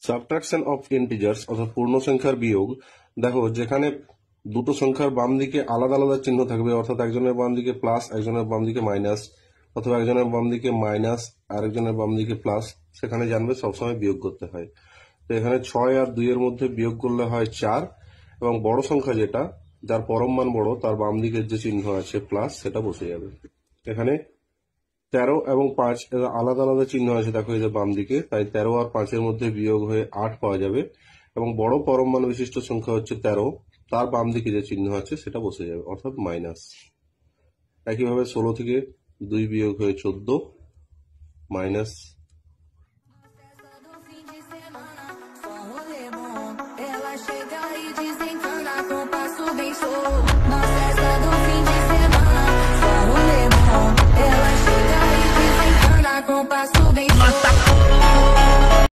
Subtraction of integers অর্থাৎ পূর্ণ সংখ্যার বিয়োগ। দেখো যেখানে দুটো সংখ্যার বাম দিকে আলাদা আলাদা চিহ্ন থাকবে, অর্থাৎ একজনের বাম দিকে প্লাস একজনের বাম দিকে মাইনাস, অথবা একজনের বাম দিকে মাইনাস আরেকজনের বাম দিকে প্লাস, সেখানে জানবে সবসময় বিয়োগ করতে হয়। তো এখানে 6 আর 2 এর মধ্যে বিয়োগ করলে হয় 4, এবং বড় সংখ্যা যেটা যার পরম মান বড় তার বাম দিকের যে চিহ্ন আছে প্লাস সেটা বসে যাবে। এখানে 13 এবং 5 আলাদা আলাদা চিহ্ন আছে, দেখো এই যে বাম দিকে, তাই 13 আর 5 এর মধ্যে বিয়োগ হয়ে 8 পাওয়া যাবে, এবং বড় পরম মান বিশিষ্ট সংখ্যা হচ্ছে 13, তার বাম দিকে যে চিহ্ন আছে সেটা বসে যাবে অর্থাৎ মাইনাস। একইভাবে 16 থেকে 2 বিয়োগ hue 14 minus. Ela chega e desencana com passo bem solto.